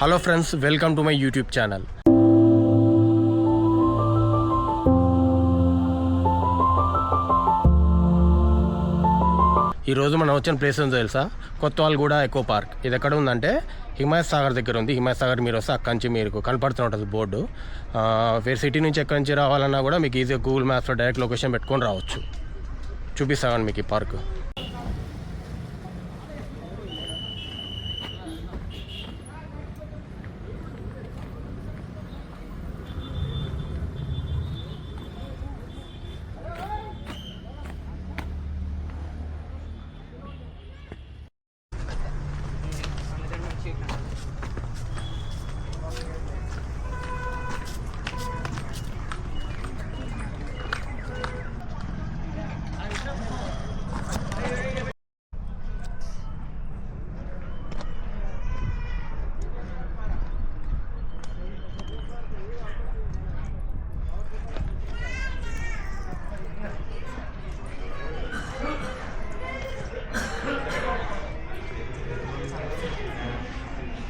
Hello friends, welcome to my YouTube channel. ఈరోజు మనం వచ్చిన ప్లేస్ ఏంటో తెలుసా? కొత్తవాల్గూడ ఎకో పార్క్. ఇది ఎక్కడ ఉందంటే హిమాయత్ సాగర్ దగ్గర ఉంది. హిమాయత్ సాగర్ మీరు వస్తే అక్కడి నుంచి మీకు కనపడుతూ ఉంటుంది బోర్డు. వేరే సిటీ నుంచి ఎక్కడి నుంచి రావాలన్నా కూడా మీకు ఈజీగా గూగుల్ మ్యాప్స్లో డైరెక్ట్ లొకేషన్ పెట్టుకొని రావచ్చు. చూపిస్తాను మీకు ఈ పార్క్.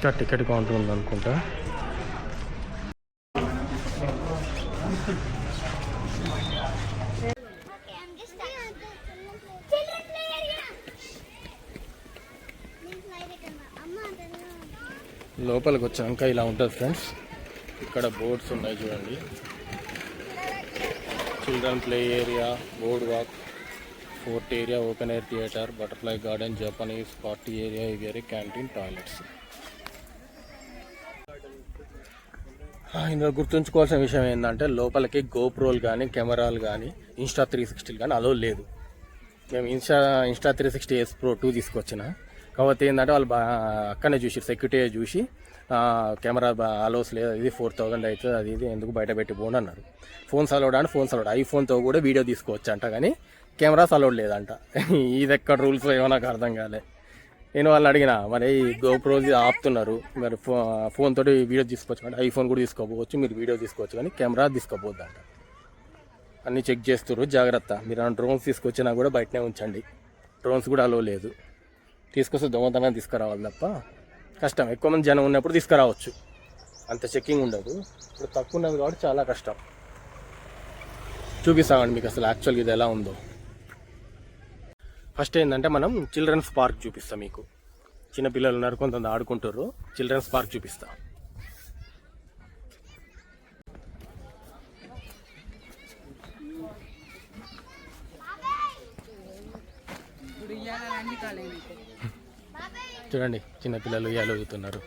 ఇక్కడ టికెట్ కౌంటర్ ఉందనుకుంటా. లోపలికి వచ్చాక ఇలా ఉంటుంది ఫ్రెండ్స్. ఇక్కడ బోర్డ్స్ ఉన్నాయి చూడండి. Children play area, boardwalk, fort area, open air theatre, butterfly garden, Japanese party area, ఇవేరే క్యాంటీన్, టాయిలెట్స్. ఇందులో గుర్తుంచుకోవాల్సిన విషయం ఏంటంటే లోపలికి గోప్రోలు కానీ కెమెరాలు కానీ ఇన్స్టా 360 కానీ అలో లేదు. మేము ఇన్స్టా 360 S Pro 2 తీసుకొచ్చిన. కాబట్టి ఏంటంటే వాళ్ళు అక్కడనే చూసి సెక్యూరిటీ చూసి కెమెరా అలోస్ లేదు, ఇది 4000 అవుతుంది, అది ఇది ఎందుకు బయట పెట్టి పోండి అన్నారు. ఫోన్స్ అలౌడ్ అంటే ఫోన్స్ అలౌడ్, ఐఫోన్తో కూడా వీడియో తీసుకోవచ్చు అంట, కానీ కెమెరాస్ అలౌడ్ లేదంట. ఇది ఎక్కడ రూల్స్ ఏమో నాకు అర్థం కాలే. నేను వాళ్ళని అడిగిన, మరి గోప్రోది ఆపుతున్నారు, మరి ఫోన్ తోటి వీడియో తీసుకోవచ్చు, అంటే ఐఫోన్ కూడా తీసుకోపోవచ్చు, మీరు వీడియో తీసుకోవచ్చు, కానీ కెమెరా తీసుకోపోద్దు అంట. అన్నీ చెక్ చేస్తున్నారు, జాగ్రత్త. మీరు డ్రోన్స్ తీసుకొచ్చినా కూడా బయటనే ఉంచండి. డ్రోన్స్ కూడా అలో లేదు. తీసుకొస్తే దొంగతనం తీసుకురావాలి తప్ప కష్టం. ఎక్కువ మంది జనం ఉన్నప్పుడు తీసుకురావచ్చు, అంత చెక్కింగ్ ఉండదు. ఇప్పుడు తక్కువ ఉన్నది కాబట్టి చాలా కష్టం. చూపిస్తామండి మీకు అసలు యాక్చువల్గా ఇది ఎలా ఉందో. ఫస్ట్ ఏంటంటే మనం చిల్డ్రన్స్ పార్క్ చూపిస్తాం మీకు. చిన్నపిల్లలు ఉన్నారు, కొంతమంది ఆడుకుంటారు. చిల్డ్రన్స్ పార్క్ చూపిస్తా. చూడండి, చిన్నపిల్లలు ఉయ్యాలు ఊగుతున్నారు.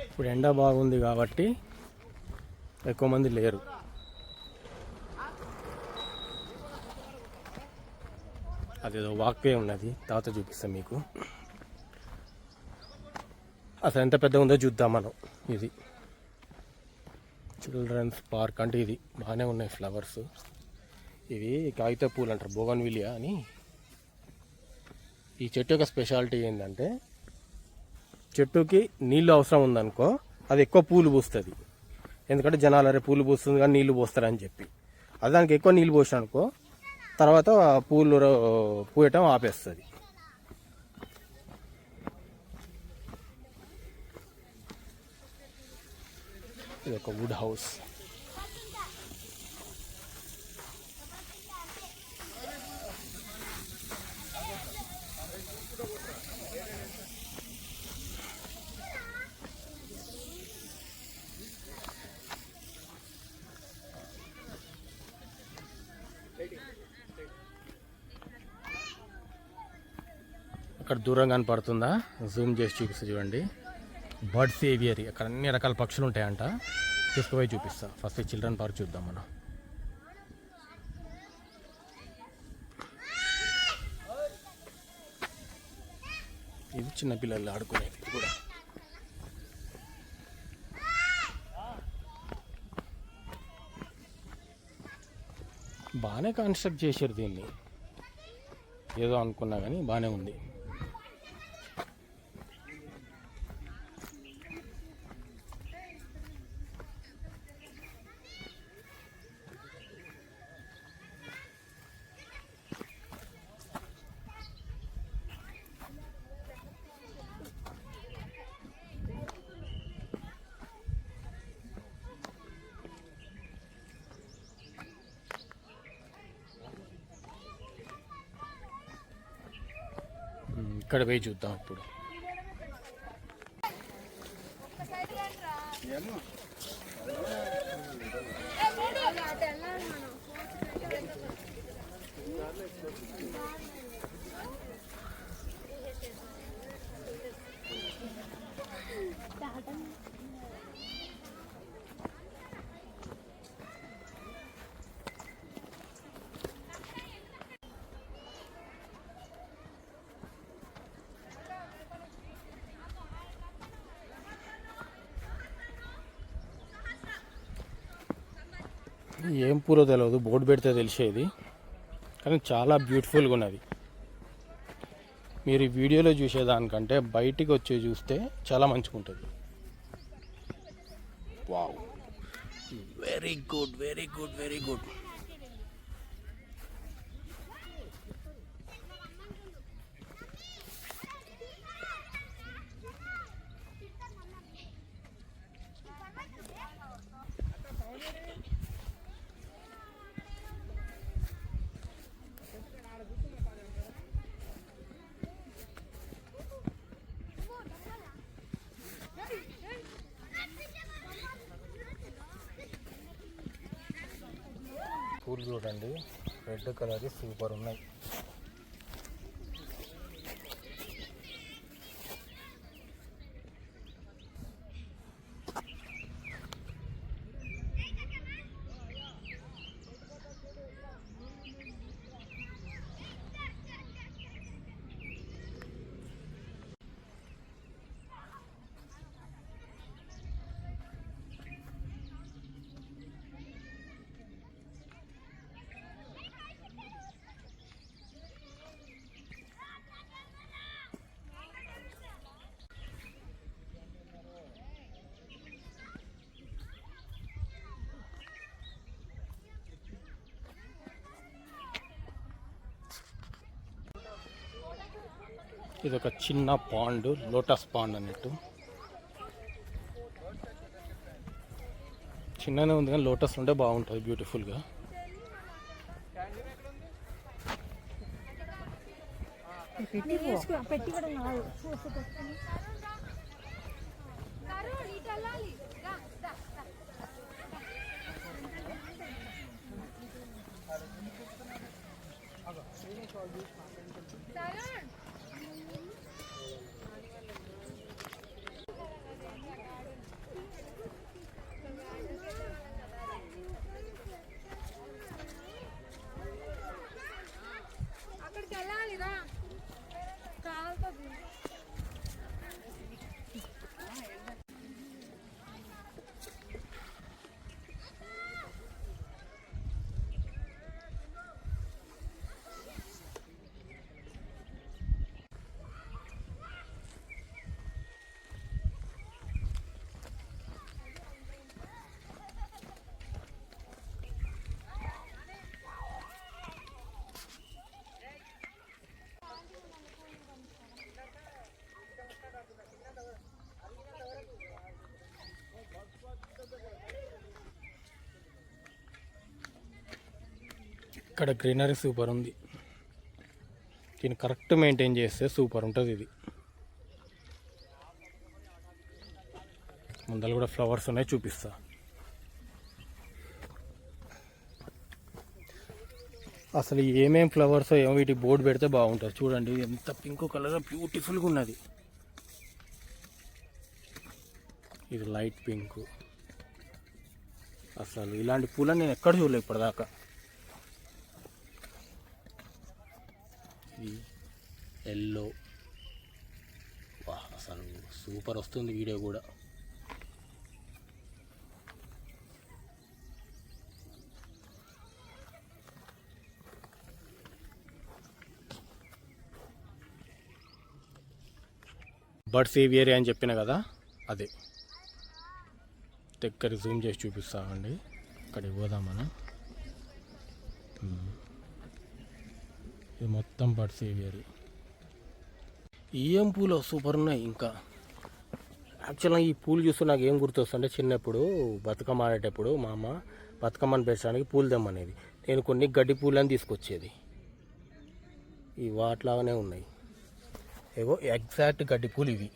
ఇప్పుడు ఎండ బాగుంది కాబట్టి ఎక్కువ మంది లేరు. అదేదో వాక్వే ఉన్నది, తర్వాత చూపిస్తాం మీకు. అసలు ఎంత పెద్ద ఉందో చూద్దాం మనం. ఇది చిల్డ్రన్స్ పార్క్ అంటే ఇది బాగానే ఉన్నాయి ఫ్లవర్స్. ఇవి కాగిత పూలు అంటారు, బోగన్విలియా అని. ఈ చెట్టు యొక్క స్పెషాలిటీ ఏంటంటే చెట్టుకి నీళ్ళు అవసరం ఉందనుకో, అది ఎక్కువ పూలు పూస్తుంది. ఎందుకంటే జనాలు అరే పూలు పూస్తుంది కానీ నీళ్లు పోస్తారని చెప్పి, అది దానికి ఎక్కువ నీళ్ళు పోసాను అనుకో, తర్వాత పూలు పూయటం ఆపేస్తుంది. ఇది ఒక వుడ్ హౌస్. అక్కడ దూరం కనపడుతుందా? జూమ్ చేసి చూపిస్తా చూడండి. బర్డ్స్ ఏవియరీ, అక్కడ అన్ని రకాల పక్షులు ఉంటాయంట. తీసుకుపోయి చూపిస్తా. ఫస్ట్ చిల్డ్రన్ పార్క్ చూద్దాం మనం. ఇది చిన్నపిల్లలు ఆడుకునేది. ఇది కూడా బాగానే కన్స్ట్రక్ట్ చేశారు దీన్ని. ఏదో అనుకున్నా కానీ బాగానే ఉంది. ఇక్కడ పోయి చూద్దాం ఇప్పుడు. ఏం పూలో తెలియదు, బోర్డు పెడితే తెలిసేది, కానీ చాలా బ్యూటిఫుల్గా ఉన్నది. మీరు ఈ వీడియోలో చూసేదానికంటే బయటికి వచ్చి చూస్తే చాలా మంచిగా ఉంటుంది. Wow, very good, very good, very good. పూలు చూడండి, రెడ్ కలర్ సూపర్ ఉన్నాయి. ఇది ఒక చిన్న పాండ్, లోటస్ పాండ్ అన్నట్టు. చిన్ననే ఉంది కానీ లోటస్ ఉంటే బాగుంటుంది బ్యూటిఫుల్గా. ఇక్కడ గ్రీనరీ సూపర్ ఉంది. దీన్ని కరెక్ట్ మెయింటైన్ చేస్తే సూపర్ ఉంటుంది. ఇది ముందర కూడా ఫ్లవర్స్ ఉన్నాయి, చూపిస్తా. అసలు ఏమేం ఫ్లవర్స్ ఏమో వీటికి బోర్డు పెడితే బాగుంటుంది. చూడండి ఎంత పింక్ కలర్ బ్యూటిఫుల్గా ఉన్నది. ఇది లైట్ పింక్. అసలు ఇలాంటి పూలను నేను ఎక్కడ చూడలేదు ఇప్పటిదాకా. ఎల్లో, వా అసలు సూపర్ వస్తుంది వీడియో కూడా. బర్డ్స్ ఏవియరీ అని చెప్పిన కదా, అదే దగ్గర జూమ్ చేసి చూపిస్తామండి. అక్కడికి పోదాం మనం. ఇది మొత్తం బర్డ్స్ ఏవియరీ. ఏం పూలు సూపర్ ఉన్నాయి. ఇంకా యాక్చువల్గా ఈ పూలు చూస్తే నాకు ఏం గుర్తొస్తుంటే, చిన్నప్పుడు బతుకమ్మ ఆడేటప్పుడు మా అమ్మ బతుకమ్మని పెంచడానికి పూలు తెమ్మనేది. నేను కొన్ని గడ్డి పూలని తీసుకొచ్చేది. ఈ వాటిలాగానే ఉన్నాయి. ఏవో ఎగ్జాక్ట్ గడ్డి పూలు ఇవి,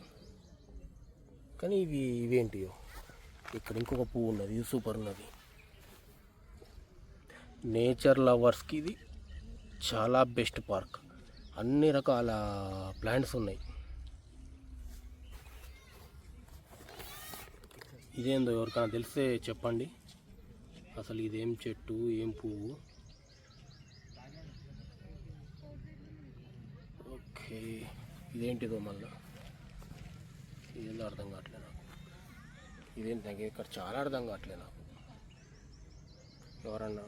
కానీ ఇవేంటియో. ఇక్కడ ఇంకొక పువ్వు ఉన్నది, ఇది సూపర్ ఉన్నది. నేచర్ లవర్స్కి ఇది చాలా బెస్ట్ పార్క్. అన్ని రకాల ప్లాంట్స్ ఉన్నాయి. ఇదేందో ఎవరికైనా తెలిస్తే చెప్పండి, అసలు ఇదేం చెట్టు, ఏం పువ్వు. ఓకే, ఇదేంటిదో మళ్ళా, ఇదేందో అర్థం కావట్లేదు నాకు. ఇదేంటి నాకు ఇక్కడ చాలా అర్థం కావట్లేదు నాకు. ఎవరన్నా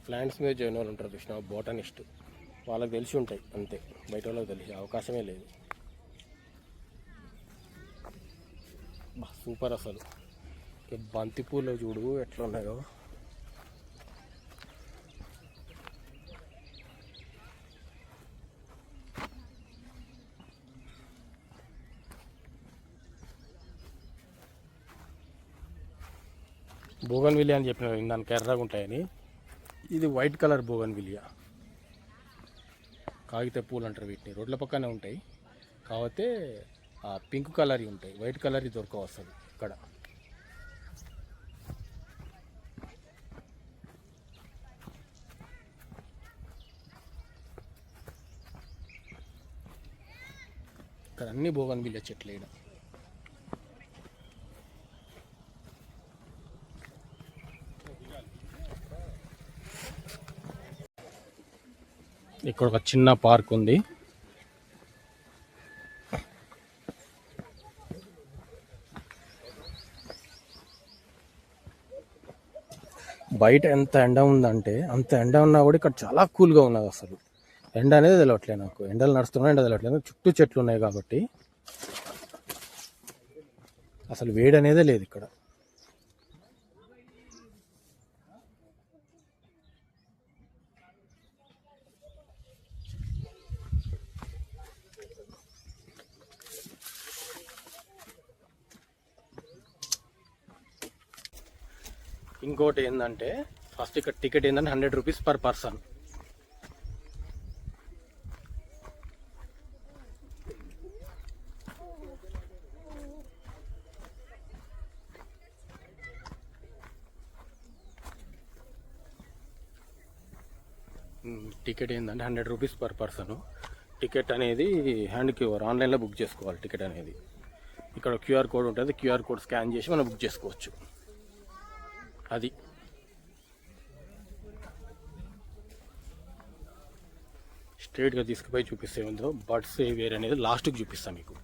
ప్లాంట్స్ మీద చేయని వాళ్ళు ఉంటారు చూసిన, బోటనిస్ట్, వాళ్ళకి తెలిసి ఉంటాయి అంతే, బయట వాళ్ళకి తెలిసే అవకాశమే లేదు. సూపర్ అసలు. బంతి పూలు చూడు ఎట్లా ఉన్నాయో. బోగన్విలియా అని చెప్పిన దానికి ఎర్రగా ఉంటాయని, ఇది వైట్ కలర్ బోగన్విలియా. కాగిత పూలు అంటారు వీటిని, రోడ్ల పక్కనే ఉంటాయి. కాకపోతే పింక్ కలర్ ఉంటాయి, వైట్ కలర్ దొరక వస్తుంది ఇక్కడ. ఇక్కడ అన్ని బోగన్విలియా చెట్లు. ఇక్కడ ఒక చిన్న పార్క్ ఉంది. బయట ఎంత ఎండ ఉందంటే అంత ఎండ ఉన్నా కూడా ఇక్కడ చాలా కూల్గా ఉన్నది. అసలు ఎండ అనేది తెలియట్లేదు నాకు, ఎండలు నడుస్తున్నా ఎండ తెలియట్లేదు. చుట్టూ చెట్లు ఉన్నాయి కాబట్టి అసలు వేడి అనేదే లేదు ఇక్కడ. ఇంకోటి ఏంటంటే, ఫస్ట్ ఇక్కడ టికెట్ ఏంటంటే 100 రూపీస్ పర్ పర్సన్. టికెట్ ఏంటంటే 100 రూపీస్ పర్ పర్సన్. టికెట్ అనేది హ్యాండ్ క్యూఆర్, ఆన్లైన్లో బుక్ చేసుకోవాలి టికెట్ అనేది. ఇక్కడ క్యూఆర్ కోడ్ ఉంటుంది, క్యూఆర్ కోడ్ స్కాన్ చేసి మనం బుక్ చేసుకోవచ్చు. అది స్ట్రైట్గా తీసుకుపోయి చూపిస్తే ఉందో బర్డ్స్ ఏవియర్ అనేది లాస్ట్కి చూపిస్తాను మీకు.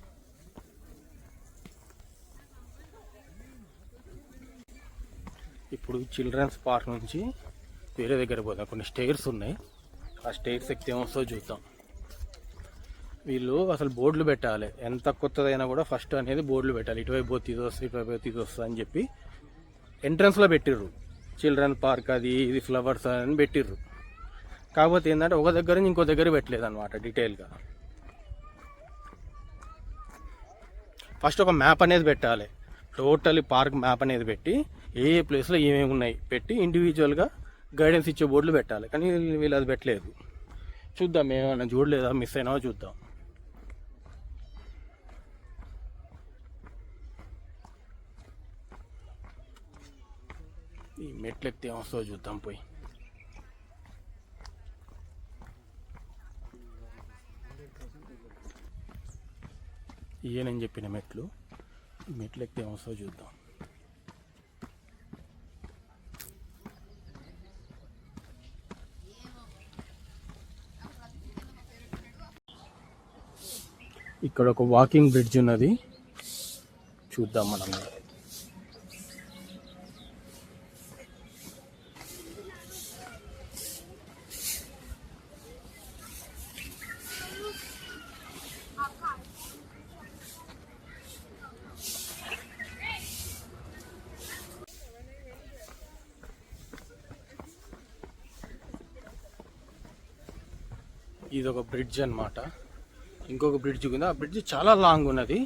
ఇప్పుడు చిల్డ్రన్స్ పార్క్ నుంచి వేరే దగ్గర పోదాం. కొన్ని స్టేర్స్ ఉన్నాయి, ఆ స్టేర్స్ ఎక్కితే ఏమొస్తుందో చూద్దాం. వీళ్ళు అసలు బోర్డులు పెట్టాలి, ఎంత కొత్తదైనా కూడా ఫస్ట్ అనేది బోర్డులు పెట్టాలి. ఇటువైపు పోతే ఇది వస్తుంది, ఇటువైపు పోతే ఇది వస్తుంది అని చెప్పి ఎంట్రన్స్లో పెట్టిర్రు. చిల్డ్రన్ పార్క్ అది ఇది ఫ్లవర్స్ అని పెట్టిర్రు. కాకపోతే ఏంటంటే ఒక దగ్గర నుంచి ఇంకో దగ్గర పెట్టలేదు అనమాట డీటెయిల్గా. ఫస్ట్ ఒక మ్యాప్ అనేది పెట్టాలి, టోటల్ పార్క్ మ్యాప్ అనేది పెట్టి ఏ ప్లేస్లో ఏమేమి ఉన్నాయి పెట్టి ఇండివిజువల్గా గైడెన్స్ ఇచ్చే బోర్డులు పెట్టాలి. కానీ వీళ్ళు అది పెట్టలేదు. చూద్దాం, ఏమైనా చూడలేదా, మిస్ అయినావో చూద్దాం. ఈ మెట్లు ఎక్కితే ఏమొస్తుందో చూద్దాం పోయి. నేను చెప్పిన మెట్లు ఎక్కితే ఏమొస్తుందో చూద్దాం. ఇక్కడ ఒక వాకింగ్ బ్రిడ్జ్ ఉన్నది, చూద్దాం మనం. ఇది ఒక బ్రిడ్జ్ అన్నమాట. ఇంకొక బ్రిడ్జ్ ఉంది, ఆ బ్రిడ్జ్ చాలా లాంగ్ ఉన్నది.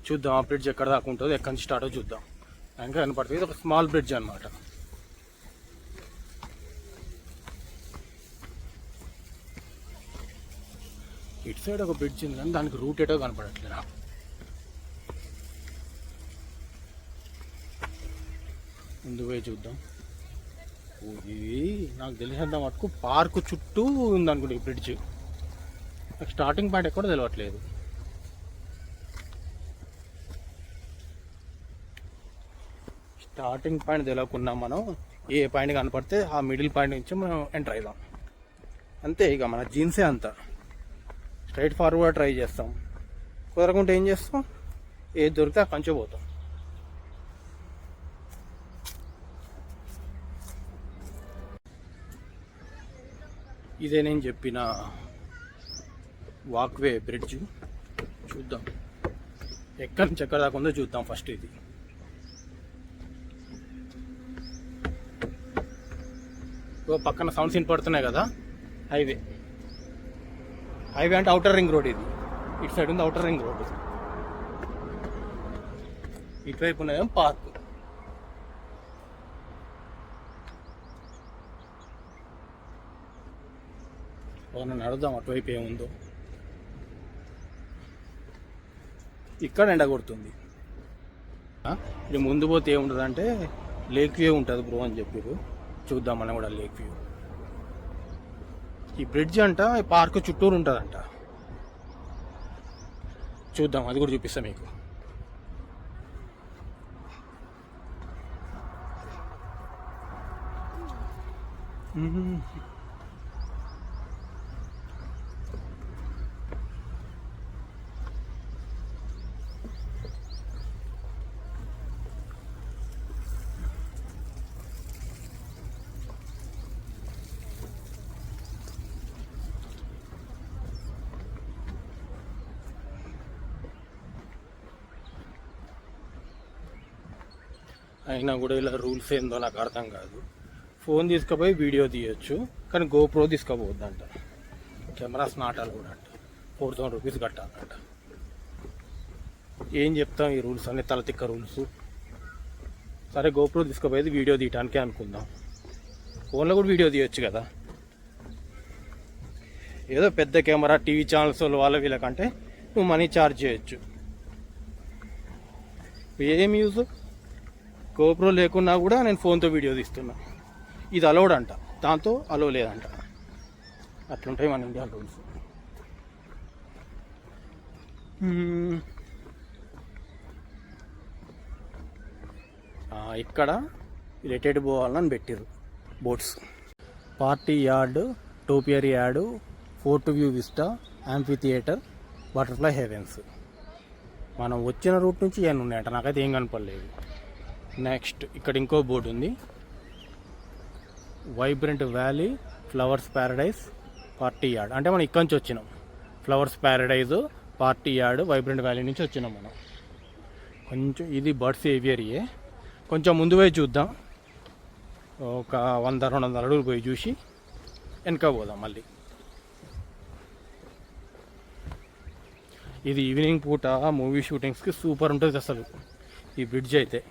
చూద్దాం ఆ బ్రిడ్జ్ ఎక్కడ దాకా ఉంటుందో, ఎక్కడి నుంచి స్టార్టో చూద్దాం. ఇంకా కనపడుతుంది. ఇది ఒక స్మాల్ బ్రిడ్జ్ అన్నమాట. ఇటు సైడ్ ఒక బ్రిడ్జ్ ఉంది కానీ దానికి రూట్ ఏటో కనపడట్లేదు నాకు. ముందు పోయి చూద్దాం. ఇది నాకు తెలిసినంత మటుకు పార్కు చుట్టూ ఉందనుకుంటా ఈ బ్రిడ్జ్. నాకు స్టార్టింగ్ పాయింట్ ఎక్కడ తెలియట్లేదు. స్టార్టింగ్ పాయింట్ తెలియకుండా మనం ఏ పాయింట్ కనపడితే ఆ మిడిల్ పాయింట్ నుంచి మనం ఎంటర్ అవుదాం అంతే. ఇక మన జీన్సే అంతా స్ట్రైట్ ఫార్వర్డ్ ట్రై చేస్తాం. కుదరకుంటే ఏం చేస్తాం, ఏది దొరికితే అక్కడి నుంచే పోతాం. ఇదే నేను చెప్పిన వాక్వే బ్రిడ్జ్. చూద్దాం ఎక్కడి నుంచి ఎక్కడ దాకా ఉందో చూద్దాం ఫస్ట్. ఇది పక్కన సౌండ్స్ వినపడుతున్నాయి కదా. హైవే అంటే అవుటర్ రింగ్ రోడ్. ఇది ఇటు సైడ్ ఉంది అవుటర్ రింగ్ రోడ్, ఇటువైపు ఉన్నదేమో పార్క్. నన్ను అడుగుదాం అటువైపు ఏముందో. ఇక్కడ ఎండ కొడుతుంది. ఇది ముందు పోతే ఏముంటుంది అంటే లేక్ వ్యూ ఉంటుంది బ్రో అని చెప్పారు. చూద్దాం మనం కూడా లేక్ వ్యూ. ఈ బ్రిడ్జ్ అంట ఈ పార్క్ చుట్టూరు ఉంటుందంట. చూద్దాం, అది కూడా చూపిస్తాం మీకు. అయినా కూడా ఇలా రూల్స్ ఏందో నాకు అర్థం కాదు. ఫోన్ తీసుకుపోయి వీడియో తీయచ్చు కానీ గోప్రో తీసుకోపోవద్దంట. కెమెరాస్ నాట్ అలౌడ్ అంట. 4000 రూపీస్ కట్టాలంట. ఏం చెప్తాం ఈ రూల్స్ అన్ని తలతిక్క రూల్స్. సరే గోప్రో తీసుకుపోయేది వీడియో తీయటానికే అనుకుందాం. ఫోన్లో కూడా వీడియో తీయచ్చు కదా. ఏదో పెద్ద కెమెరా టీవీ ఛానల్స్ వాళ్ళ వీళ్ళకంటే నువ్వు మనీ ఛార్జ్ చేయొచ్చు. ఏం యూజ్? గోప్రో లేకున్నా కూడా నేను ఫోన్తో వీడియో తీస్తున్నా. ఇది అలౌడ్ అంట, దాంతో అలౌ లేదంట. అట్లుంటాయి మన ఇండియా రూల్స్. ఇక్కడ రిలేటెడ్ పోవాలని పెట్టిరు boards. Party yard, topiary yard, fort view vista, amphitheatre, butterfly heavens. మనం వచ్చిన రూట్ నుంచి ఏం ఉన్నాయంట, నాకైతే ఏం కనపడలేదు. నెక్స్ట్ ఇక్కడ ఇంకో బోర్డు ఉంది, vibrant valley, flowers Paradise, party yard. అంటే మనం ఇక్కడి నుంచి వచ్చినాం. Flowers Paradise, party yard, vibrant valley నుంచి వచ్చినాం మనం. కొంచెం ఇది బర్డ్స్ ఏవియరీయే. కొంచెం ముందు పోయి చూద్దాం. ఒక 100-200 అడుగులు పోయి చూసి వెనక పోదాం మళ్ళీ. ఇది ఈవినింగ్ పూట మూవీ షూటింగ్స్కి సూపర్ ఉంటుంది అసలు ఈ బ్రిడ్జ్ అయితే.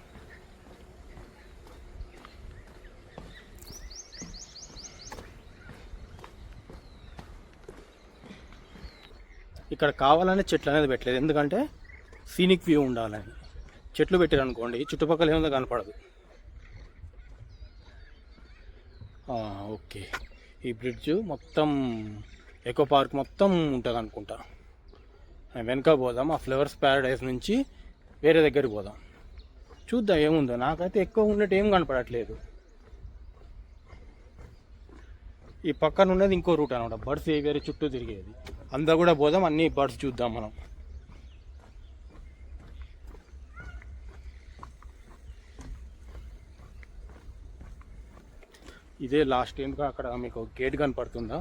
ఇక్కడ కావాలనే చెట్లు అనేది పెట్టలేదు, ఎందుకంటే సీనిక్ వ్యూ ఉండాలని. చెట్లు పెట్టారు అనుకోండి చుట్టుపక్కల ఏముందో కనపడదు. ఓకే, ఈ బ్రిడ్జ్ మొత్తం ఎకో పార్క్ మొత్తం ఉంటుంది అనుకుంటా. వెనక పోదాం, ఆ ఫ్లవర్స్ ప్యారడైజ్ నుంచి వేరే దగ్గరికి పోదాం. చూద్దాం ఏముందో. నాకైతే ఎక్కువ ఉన్నట్టు ఏం కనపడట్లేదు. ఈ పక్కన ఉన్నది ఇంకో రూట్ అనమాట, బర్డ్స్ ఏవియరీ చుట్టూ తిరిగేది. అంతా కూడా పోదాం, అన్ని బర్డ్స్ చూద్దాం మనం. ఇదే లాస్ట్. ఎందుకు అక్కడ మీకు గేట్ కనపడుతుందా,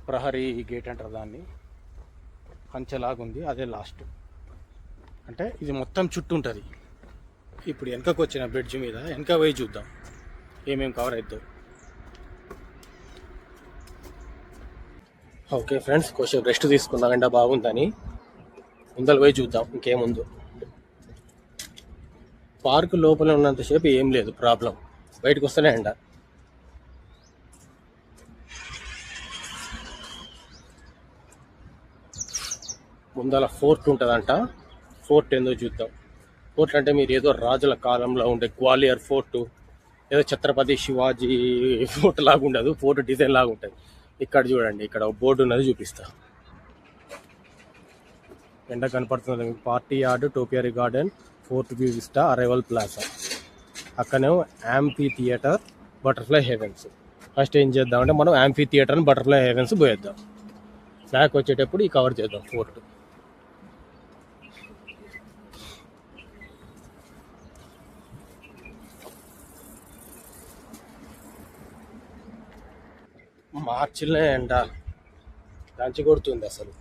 ప్రహరీ గేట్ అంటారు దాన్ని, కంచెలాగుంది, అదే లాస్ట్. అంటే ఇది మొత్తం చుట్టూ ఉంటుంది. ఇప్పుడు వెనకకు వచ్చిన బ్రిడ్జ్ మీద వెనక పోయి చూద్దాం ఏమేమి కవర్ అవుతుందో. ఓకే ఫ్రెండ్స్, కొంచెం రెస్ట్ తీసుకుందాం, ఎండ బాగుందని. ముందర పోయి చూద్దాం ఇంకేముందో. పార్క్ లోపల ఉన్నంతసేపు ఏం లేదు ప్రాబ్లం, బయటకు వస్తేనే ఎండ. ముందల ఫోర్ట్ ఉంటుందంట. ఫోర్ట్ ఏందో చూద్దాం. ఫోర్ట్ అంటే మీరు ఏదో రాజుల కాలంలో ఉండే గ్వాలియర్ ఫోర్టు, ఏదో ఛత్రపతి శివాజీ ఫోర్ట్ లాగా ఉండదు, ఫోర్ట్ డిజైన్ లాగా ఉంటుంది. ఇక్కడ చూడండి, ఇక్కడ బోర్డు ఉన్నది, చూపిస్తా. ఎండ కనపడుతుంది మీకు. Party yard, topiary garden, fort view vista, arrival plaza. అక్కడనేమో amphitheatre, butterfly havens. First ఏం చేద్దామంటే మనం యాంఫీ థియేటర్ అని బటర్ఫ్లై హెవెన్స్ పోయేద్దాం. బ్యాక్ వచ్చేటప్పుడు ఈ కవర్ చేద్దాం ఫోర్ట్. మార్చిలో ఎండ దంచి కొడుతుంది అసలు.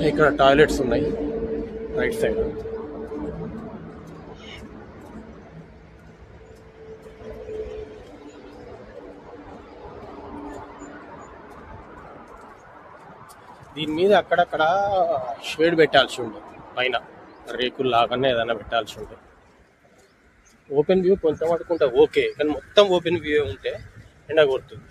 ఇక్కడ టాయిలెట్స్ ఉన్నాయి రైట్ సైడ్. దీని మీద అక్కడక్కడ షేడ్ పెట్టాల్సి ఉంటుంది, పైన రేకులు లాగానే ఏదైనా పెట్టాల్సి ఉంటుంది. ఓపెన్ వ్యూ కొంత పడుకుంటే ఓకే, కానీ మొత్తం ఓపెన్ వ్యూ ఉంటే ఎండ కొడుతుంది.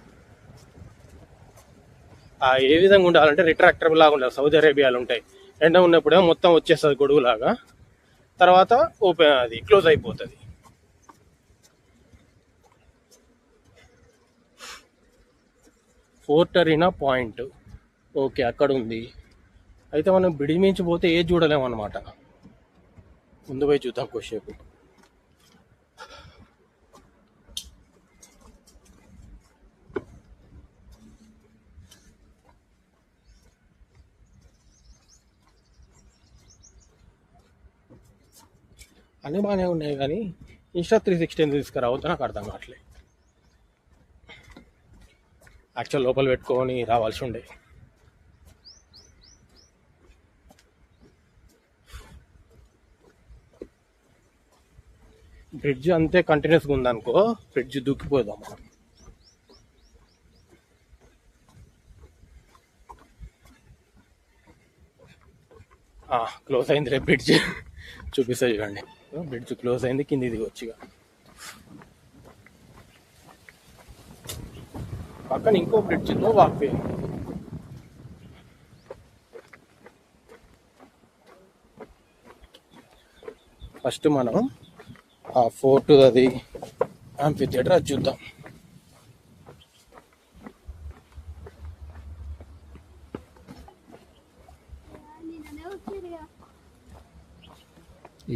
ఏ విధంగా ఉండాలంటే రిట్రాక్టబుల్ లాగా ఉండాలి. సౌదీ అరేబియాలో ఉంటాయి, ఎండ ఉన్నప్పుడేమో మొత్తం వచ్చేస్తుంది గొడుగులాగా, తర్వాత ఓపెన్ అది క్లోజ్ అయిపోతుంది. ఫోర్ట్ అరీనా పాయింట్ ఓకే అక్కడ ఉంది. అయితే మనం బిడి మించి పోతే ఏది చూడలేము అన్నమాట. ముందు పోయి చూద్దాం కొద్దిసేపు. అన్నీ బాగానే ఉన్నాయి, కానీ Insta360 ఎందుకు తీసుకురావద్దు నాకు అర్థం కావట్లేదు. యాక్చువల్ లోపల పెట్టుకొని రావాల్సి ఉండే. బ్రిడ్జ్ అంతే కంటిన్యూస్గా ఉందనుకో, బ్రిడ్జ్ దూకిపోదాం మనం. క్లోజ్ అయింది రేపు బ్రిడ్జ్. చూపిస్తా చూడండి, బ్రిడ్జ్ క్లోజ్ అయింది, కింద దిగొచ్చుగా. పక్కన ఇంకో బ్రిడ్జ్తో వాక్వే. ఫస్ట్ మనం ఆ ఫోర్ట్ అది యాంఫీ థియేటర్ అది చూద్దాం.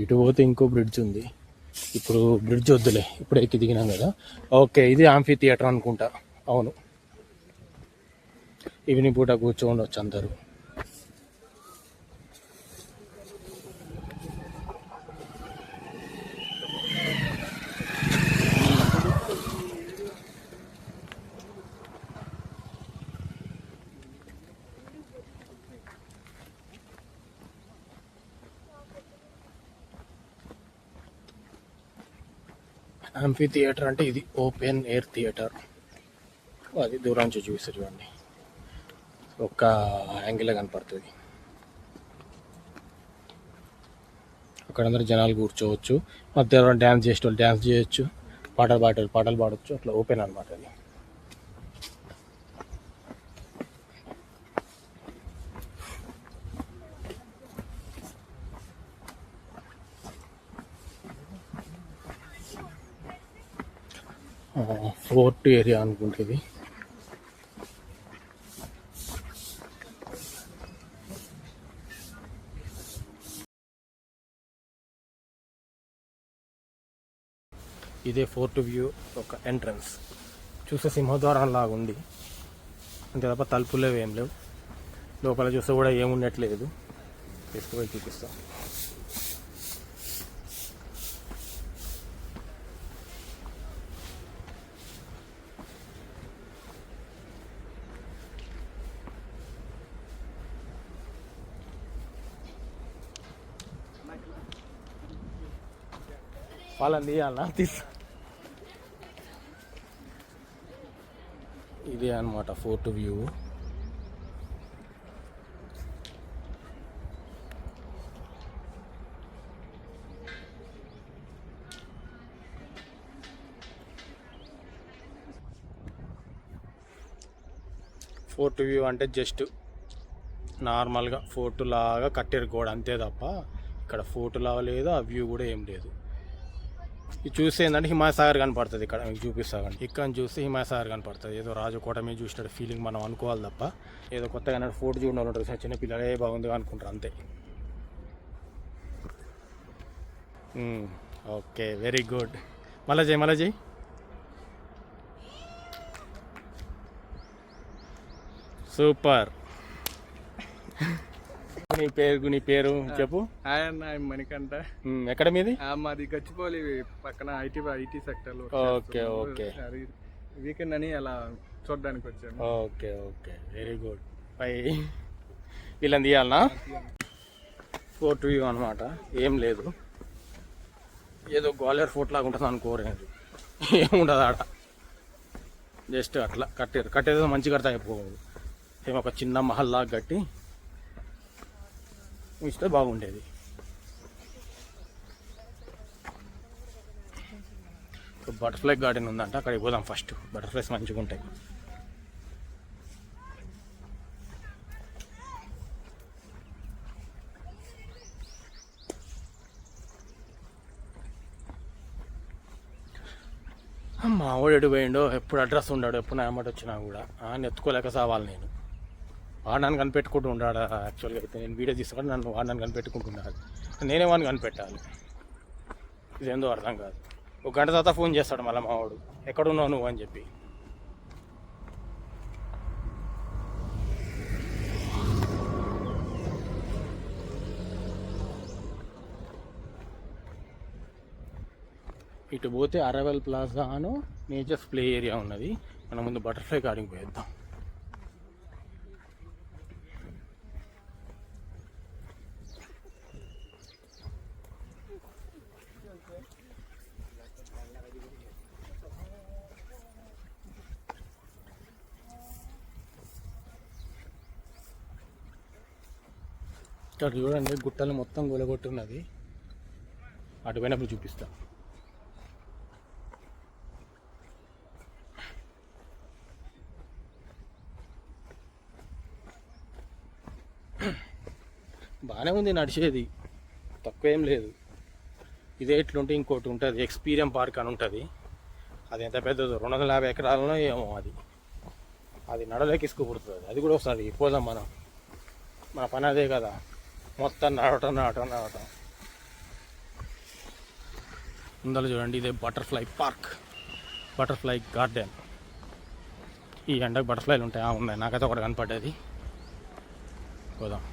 ఇటు పోతే ఇంకో బ్రిడ్జ్ ఉంది. ఇప్పుడు బ్రిడ్జ్ వద్దులే, ఇప్పుడు ఎక్కి దిగినాం కదా. ఓకే, ఇది యాంఫీ థియేటర్ అనుకుంటా. అవును, ఈవినింగ్ పూట కూర్చోండొచ్చు అందరూ. యాంఫీ థియేటర్ అంటే ఇది ఓపెన్ ఎయిర్ థియేటర్. అది దూరం నుంచి చూపిస్తారు చూడండి, ఒక్క యాంగిల్ కనపడుతుంది. అక్కడ అందరూ జనాలు కూర్చోవచ్చు, మధ్యలో డ్యాన్స్ చేసేవాళ్ళు డ్యాన్స్ చేయొచ్చు, పాటలు పాడవచ్చు. అట్లా ఓపెన్ అనమాట అది. ఫోర్ట్ ఏరియా అనుకుంటుంది. ఇదే ఫోర్ట్ వ్యూ ఒక ఎంట్రన్స్. చూస్తే సింహద్వారం లాగా ఉంది అంతే తప్ప తలుపులు ఏం లేవు. లోపల చూస్తే కూడా ఏమున్నట్లేదు. తీసుకుపోయి చూపిస్తాం. వాళ్ళని తీయాలన్నా ఇదే అనమాట ఫోర్ట్ వ్యూ. ఫోర్ట్ వ్యూ అంటే జస్ట్ నార్మల్గా ఫోర్టు లాగా కట్టేరు గోడ అంతే తప్ప ఇక్కడ ఫోర్టు లాగా లేదు, ఆ వ్యూ కూడా ఏం లేదు. ఇది చూస్తే ఏంటంటే హిమాయత్ సాగర్ కనపడుతుంది. ఇక్కడ మీకు చూపిస్తాను, ఇక్కడ చూస్తే హిమాయత్ సాగర్ కనపడుతుంది. ఏదో రాజకోట మీద చూసినట్టు ఫీలింగ్ మనం అనుకోవాలి తప్ప ఏదో కొత్తగా ఫోర్ట్ చూడడం ఉంటుంది. చిన్న పిల్లలే బాగుంది అనుకుంటారు అంతే. Okay, very good. మళ్ళా చేయి. సూపర్. నీ పేరు చెప్పు. హాయ్ అన్న, మణికంఠ. ఎక్కడ మీది? మాది గచ్చిపోలి పక్కన ఐటీ సెక్టర్ లో. ఓకే. వీకెండ్ అని అలా చూడడానికి వచ్చాను. Okay, very good. పై వీళ్ళని తీయాలనా? ఫోర్ట్ వ్యూ అనమాట, ఏం లేదు. ఏదో గ్వాలియర్ ఫోర్ట్ లాగా ఉంటుంది అనుకోలేదు, ఏముండదు ఆడ. జస్ట్ అట్లా కట్టేదో మంచిగా కడతా అయిపోకూడదు. ఏమో ఒక చిన్న మహల్ లాగా కట్టి ఇస్తే బాగుండేది. బటర్ఫ్లై గార్డెన్ ఉందంట, అక్కడికి పోదాం ఫస్ట్. బటర్ఫ్లైస్ మంచిగా ఉంటాయి. మా వాడు ఎటు పోయిండో, ఎప్పుడు అడ్రస్ ఉన్నాడు, ఎప్పుడు నా అమ్మటి వచ్చినా కూడా ఎత్తుకోలేక సావాలి. నేను వాడు నన్ను కనిపెట్టుకుంటూ ఉన్నాడు. యాక్చువల్గా అయితే నేను వీడియో తీసుకొని వాడు నన్ను కనిపెట్టుకుంటున్నాడు, నేనే వాడిని కనిపెట్టాలి. ఇదేందో అర్థం కాదు. ఒక గంట తర్వాత ఫోన్ చేస్తాడు మళ్ళీ మా వాడు, ఎక్కడున్నావు నువ్వు అని చెప్పి. ఇటు పోతే అరవెల్ ప్లాజా అను నేచర్స్ ప్లే ఏరియా ఉన్నది. మనం ముందు బటర్ఫ్లై గార్డెన్కి పోయేద్దాం. ఇక్కడ చూడండి, గుట్టలు మొత్తం గొలగొట్టున్నది. అటు పోయినప్పుడు చూపిస్తా. బాగానే ఉంది నడిచేది, తక్కువ ఏం లేదు. ఇదే ఇట్లుంటే ఇంకోటి ఉంటుంది, ఎక్స్పీరియన్ పార్క్ అని ఉంటుంది. అది ఎంత పెద్దదో, 250 ఎకరాలలో ఏమో. అది నడలేకి ఇసుకుపుడుతుంది. అది కూడా వస్తుంది. పోదాం, మన పని అదే కదా, మొత్తం నడవటం. ముందర చూడండి, ఇదే బటర్ఫ్లై పార్క్, బటర్ఫ్లై గార్డెన్. ఈ ఎండకు బటర్ఫ్లైలు ఉంటాయి. ఉన్నాయి, నాకైతే ఒకటి కనపడ్డది. పోదాం.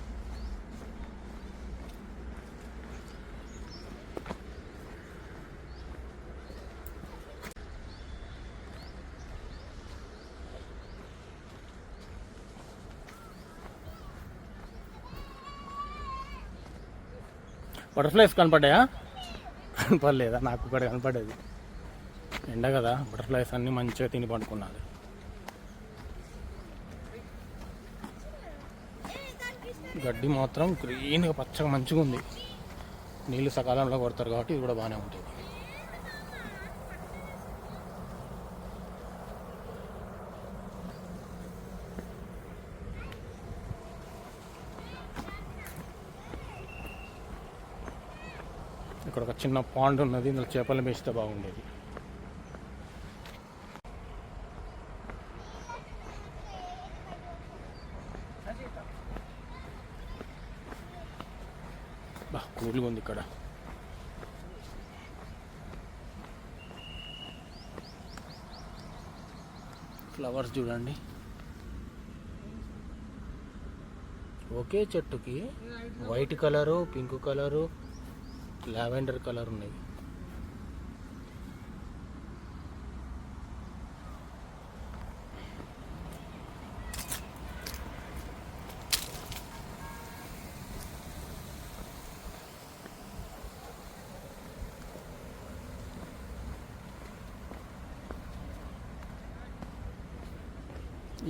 బటర్ఫ్లైస్ కనపడ్డాయా? కనపడలేదా? నాకు ఇక్కడ కనపడేది. ఎండ కదా, బటర్ఫ్లైస్ అన్నీ మంచిగా తిని పండుకున్నది. గడ్డి మాత్రం గ్రీన్గా పచ్చగా మంచిగా ఉంది. నీళ్ళు సకాలంలో కొడతారు కాబట్టి ఇది కూడా బాగానే ఉంటుంది. ఇక్కడ ఒక చిన్న పాండ్ ఉన్నది, ఇందులో చేపలు మేస్తే బాగుండేది. కూల్గా ఉంది ఇక్కడ. ఫ్లవర్స్ చూడండి, ఒకే చెట్టుకి white colour, pink colour, lavender colour ఉన్నాయి.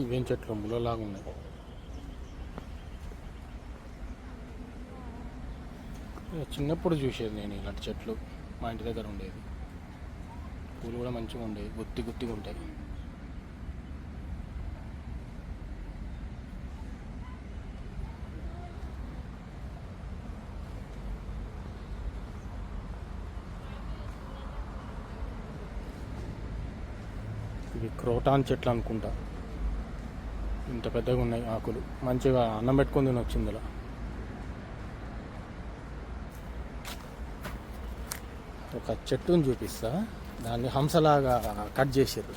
ఇవేం చెట్లు ముళ్ళలాగా ఉన్నాయి. చిన్నప్పుడు చూసేది నేను ఇలాంటి చెట్లు, మా ఇంటి దగ్గర ఉండేది. పూలు కూడా మంచిగా ఉండేవి, గుత్తిగా ఉంటాయి. ఇవి క్రోటాన్ చెట్లు అనుకుంటా, ఇంత పెద్దగా ఉన్నాయి ఆకులు. మంచిగా అన్నం పెట్టుకొని తినొచ్చు ఇందులో. ఒక చెట్టుని చూపిస్తా, దాన్ని హంసలాగా కట్ చేసారు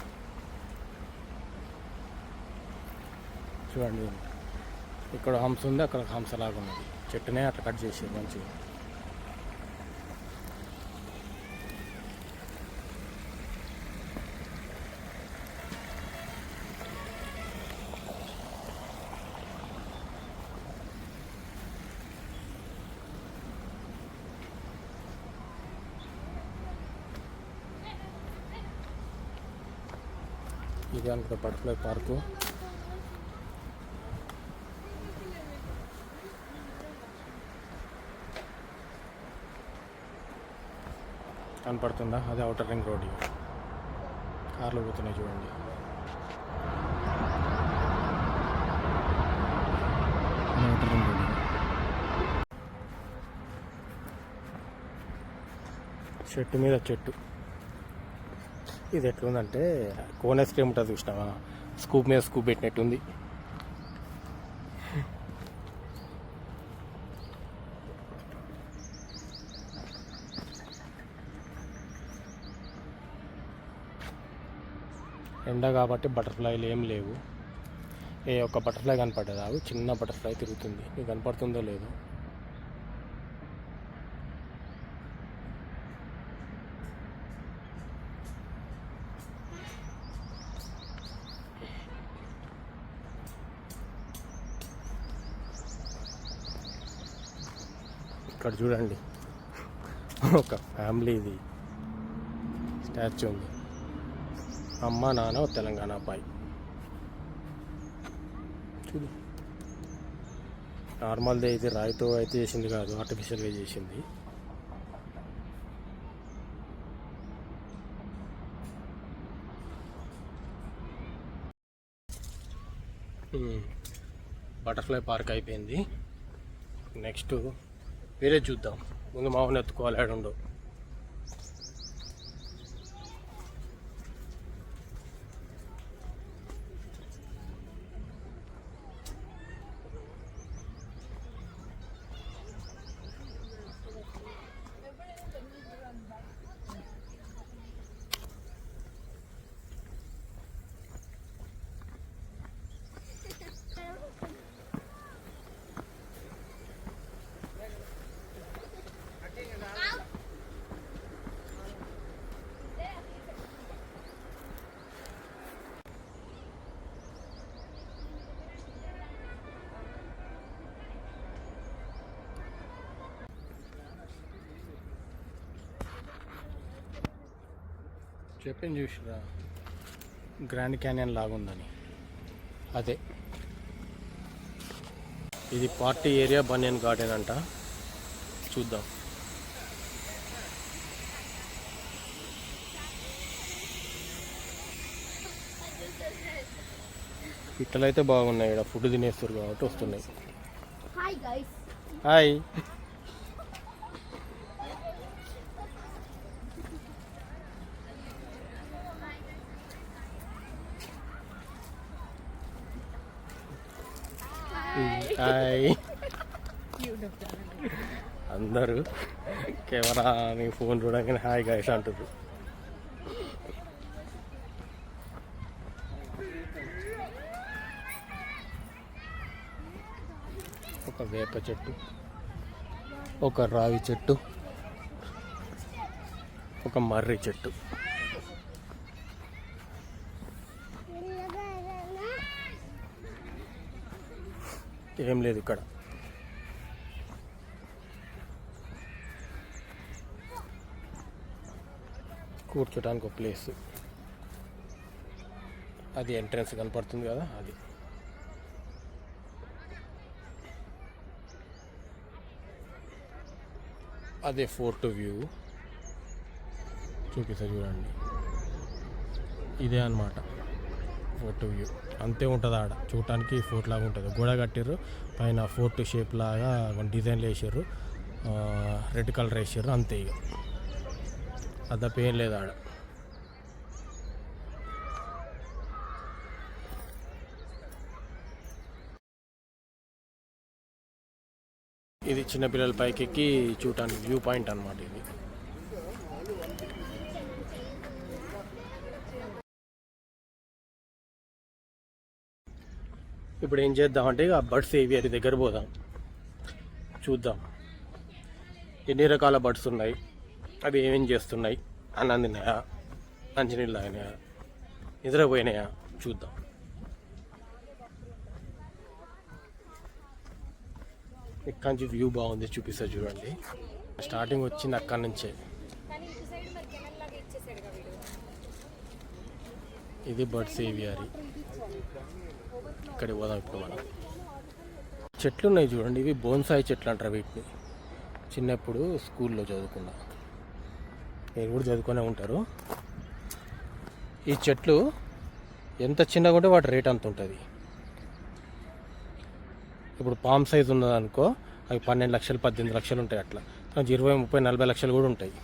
చూడండి. ఇక్కడ హంస ఉంది, అక్కడ హంసలాగా ఉన్నది. చెట్టునే అట్లా కట్ చేసారు మంచిగా. ఇది అనుకుంటా బటర్ఫ్లై పార్కు. కనపడుతుందా? అదే అవుటర్ రింగ్ రోడ్. కార్లు పోతున్నాయి చూడండి. Outer ring road. చెట్టు మీద చెట్టు. ఇది ఎట్లుందంటే కోన్ ఐస్ క్రీమ్ ఉంటుంది చూసినావా, స్కూప్ మీద స్కూప్ పెట్టినట్టుంది. ఎండ కాబట్టి బటర్ఫ్లైలు ఏం లేవు. ఒక్క బటర్ఫ్లై కనపడ్డది. అవి చిన్న బటర్ఫ్లై తిరుగుతుంది. మీకు కనపడుతుందో లేదో. ఇక్కడ చూడండి, ఒక ఫ్యామిలీది స్టాచ్యూ ఉంది. అమ్మ నాన్న తెలంగాణ అబ్బాయి. చూడు, నార్మల్దే. ఇది రాయితో అయితే చేసింది కాదు, ఆర్టిఫిషియల్గా చేసింది. బటర్ఫ్లై పార్క్ అయిపోయింది. నెక్స్ట్ వేరే చూద్దాం. ముందు మామూలు ఎత్తుకోవాలి. ఆడుండో చెప్పింది చూసిరా, గ్రాండ్ క్యానియన్ లాగుందని. అదే ఇది పార్టీ ఏరియా, బనియన్ గార్డెన్ అంట. చూద్దాం. పిట్టలు అయితే బాగున్నాయి. ఇక్కడ ఫుడ్ తినేస్తారు కాబట్టి వస్తున్నాయి. హాయ్. హాయ్. అందరూ కెమెరా అని ఫోన్ చూడగానే హాయ్ గైస్ అంటారు. ఒక వేప చెట్టు, ఒక రావి చెట్టు, ఒక మర్రి చెట్టు. ఏం లేదు ఇక్కడ. కూర్చోడానికి ఒక ప్లేస్. అది ఎంట్రన్స్ కనపడుతుంది కదా, అది. అదే ఫోర్ట్ వ్యూ చూపిస్తా చూడండి. ఇదే అన్నమాట ఫోర్ట్ వ్యూ. అంతే ఉంటుంది ఆడ. చూడటానికి ఫోర్ట్ లాగా ఉంటుంది. గోడ కట్టారు, పైన ఫోర్ట్ షేప్ లాగా డిజైన్లు వేసారు, రెడ్ కలర్ వేసారు, అంతే. ఇక అది తప్ప ఏం లేదు ఆడ. చిన్నపిల్లల పైకి ఎక్కి చూడటానికి వ్యూ పాయింట్ అన్నమాట ఇది. ఇప్పుడు ఏం చేద్దామంటే ఇక బర్డ్స్ ఏవియరీ దగ్గర పోదాం, చూద్దాం ఎన్ని రకాల బర్డ్స్ ఉన్నాయి, అవి ఏమేం చేస్తున్నాయి, అన్నం తిన్నాయా, మంచినీళ్ళు తాగినాయా, నిద్రపోయినాయా చూద్దాం. ఇక్కడ నుంచి వ్యూ బాగుంది, చూపిస్తా చూడండి. స్టార్టింగ్ వచ్చింది అక్కడి నుంచే. ఇది బర్డ్స్ ఏవియరీ. ఇక్కడికి పోదాం ఇప్పుడు మనం. చెట్లు ఉన్నాయి చూడండి, ఇవి బోన్సాయి చెట్లు అంటారు వీటిని. చిన్నప్పుడు స్కూల్లో చదువుకున్నా, మీరు కూడా చదువుకునే ఉంటారు. ఈ చెట్లు ఎంత చిన్నగా ఉంటే వాటి రేట్ అంత ఉంటుంది. ఇప్పుడు పామ్ సైజ్ ఉన్నదనుకో అవి 12 లక్షలు 18 లక్షలు ఉంటాయి. అట్లా 20, 30, 40 లక్షలు కూడా ఉంటాయి.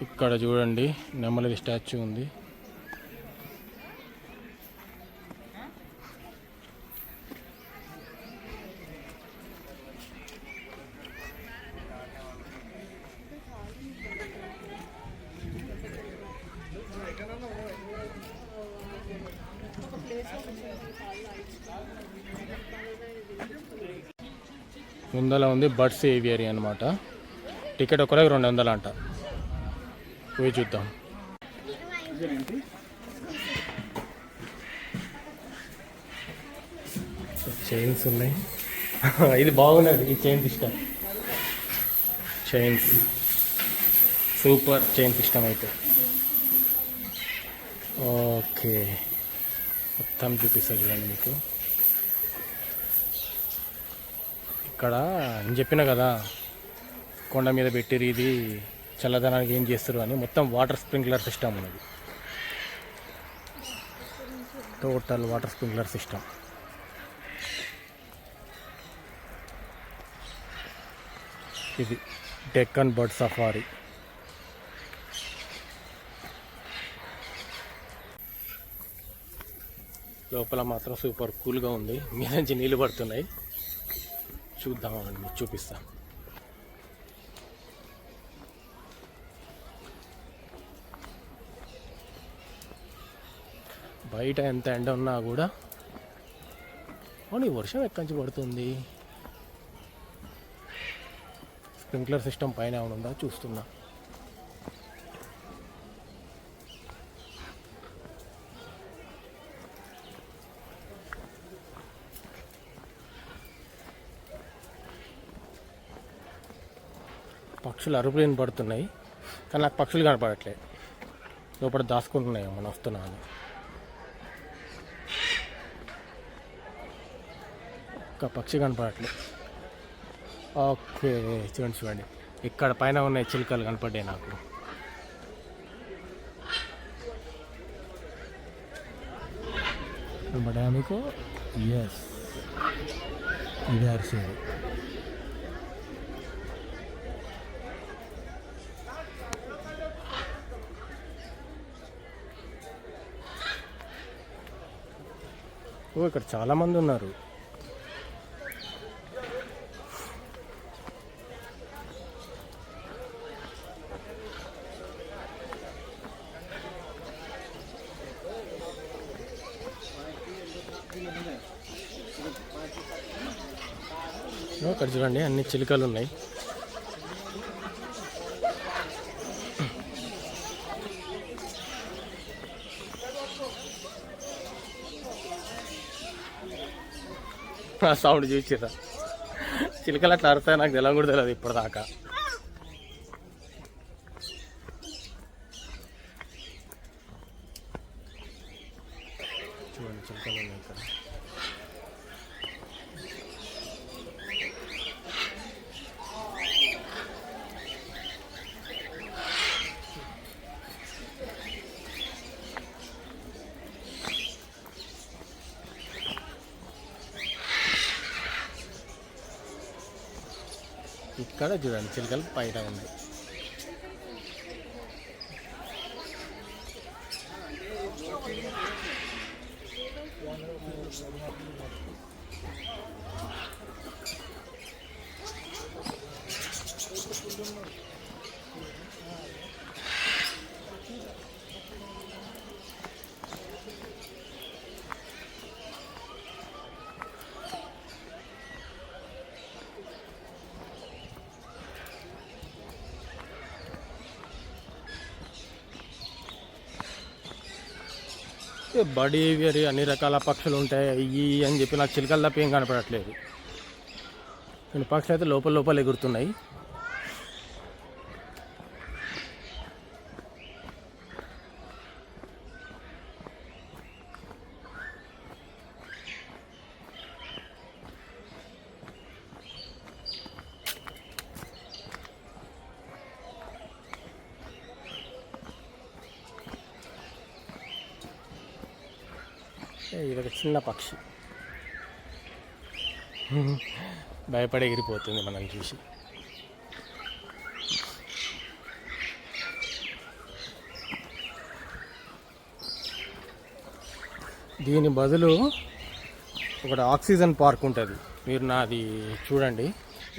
ఇక్కడ చూడండి నెమలి స్టాచ్యూ ఉంది. ముందల ఉంది బర్డ్స్ ఏవియరీ అనమాట. టికెట్ ఒకరికి 200 అంట. పోయి చూద్దాం. చైన్స్ ఉన్నాయి. ఇది బాగున్నది, ఈ chain system. Chains super chain system అయితే. ఓకే, మొత్తం చూపిస్తా చూడండి మీకు. ఇక్కడ నేను చెప్పిన కదా కొండ మీద పెట్టిరు, ఇది చల్లదనానికి ఏం చేస్తారు అని. మొత్తం వాటర్ స్ప్రింక్లర్ సిస్టమ్ ఉన్నది, టోటల్ వాటర్ స్ప్రింక్లర్ సిస్టమ్. ఇది డెక్కన్ బర్డ్ సఫారీ. లోపల మాత్రం సూపర్ కూల్గా ఉంది, మీద నుంచి నీళ్ళు పడుతున్నాయి. చూద్దామని చూపిస్తాను. బయట ఎంత ఎండ ఉన్నా కూడా అవును, ఈ వర్షం ఎక్కడి నుంచి పడుతుంది. స్ప్రింక్లర్ సిస్టమ్ పైన ఏమైనా ఉందా చూస్తున్నా. పక్షులు అరుపులు పడుతున్నాయి, కానీ నాకు పక్షులు కనపడట్లేదు. లోపల దాచుకుంటున్నాయి మనం వస్తున్నాను. ఒక పక్షి కనపడట్లేదు. ఓకే, చూడండి చూడండి, ఇక్కడ పైన ఉన్న చిలుకలు కనపడ్డాయి నాకు. కనపడ్డా మీకు? ఎస్, ఇది అరిసేది. ఓ, ఇక్కడ చాలామంది ఉన్నారు. ఇక్కడ చూడండి అన్ని చిలుకలు ఉన్నాయి. సౌండ్ చూసిరా, చిలుకలు అట్లా అరుతాయి, నాకు తెలం కూడా తెలియదు ఇప్పటిదాకా. చూడండి చిలుకలు ఉన్నాయి ఇక్కడ. ఇక్కడ చూడండి చిలుకలు పైన ఉన్నాయి. బర్డ్ ఏవియర్ అన్ని రకాల పక్షులు ఉంటాయి ఇవి అని చెప్పి నాకు చిలుకలు తప్ప ఏం కనపడట్లేదు. కొన్ని పక్షులు అయితే లోపల లోపల ఎగురుతున్నాయి. ఇది ఒక చిన్న పక్షి భయపడి ఎగిరిపోతుంది మనం చూసి. దీని బదులు ఒకటి ఆక్సిజన్ పార్క్ ఉంటుంది, మీరు నాది చూడండి.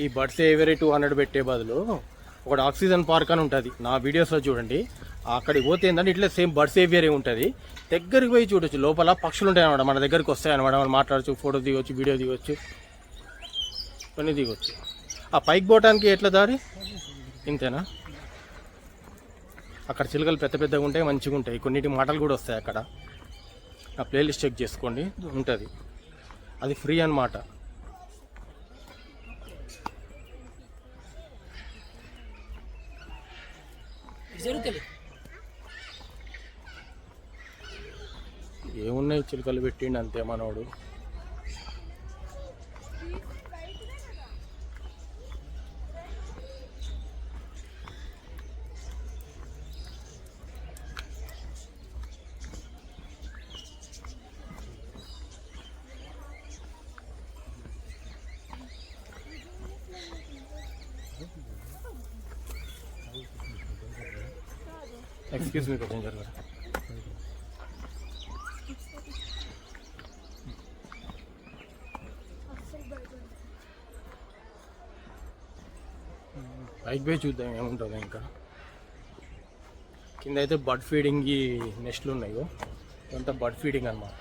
ఈ బర్డ్స్ ఎవరీ 200 పెట్టే బదులు ఒకటి ఆక్సిజన్ పార్క్ అని ఉంటుంది, నా వీడియోస్లో చూడండి. అక్కడికి పోతే ఏంటంటే ఇట్లా సేమ్ బర్డ్స్ ఏవియర్ ఉంటుంది. దగ్గరికి పోయి చూడొచ్చు, లోపల పక్షులు ఉంటాయి అనమాట, మన దగ్గరికి వస్తాయి అనమాట. మనం మాట్లాడచ్చు, ఫోటో దిగొచ్చు, వీడియో దిగొచ్చు, కొన్ని దిగొచ్చు. ఆ పైకి పోవటానికి ఎట్లా దారి ఇంతేనా? అక్కడ చిలుకలు పెద్ద పెద్దగా ఉంటాయి, మంచిగా ఉంటాయి. కొన్నిటి మాటలు కూడా వస్తాయి అక్కడ. ఆ ప్లేలిస్ట్ చెక్ చేసుకోండి, ఉంటుంది. అది ఫ్రీ అన్నమాట. ఏమున్నాయి చిలుకలు పెట్టిండి అంతే మనోడు. ఎక్స్క్యూజ్ మీ కొంచెం జరగదు. పైకి పోయి చూద్దాం ఏముంటుందో. ఇంకా కింద అయితే బర్డ్ ఫీడింగ్ ఈ నెస్ట్లు ఉన్నాయో, ఇదంతా బర్డ్ ఫీడింగ్ అన్నమాట.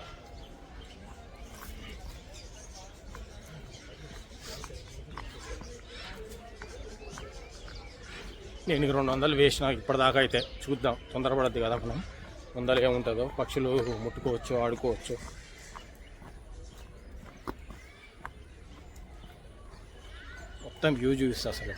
నేను 200 వేసిన ఇప్పటిదాకా. అయితే చూద్దాం, తొందరపడద్దు కదా మనం. 100 ఏముంటుందో, పక్షులు ముట్టుకోవచ్చు, ఆడుకోవచ్చు. మొత్తం వ్యూ చూపిస్తా అసలు.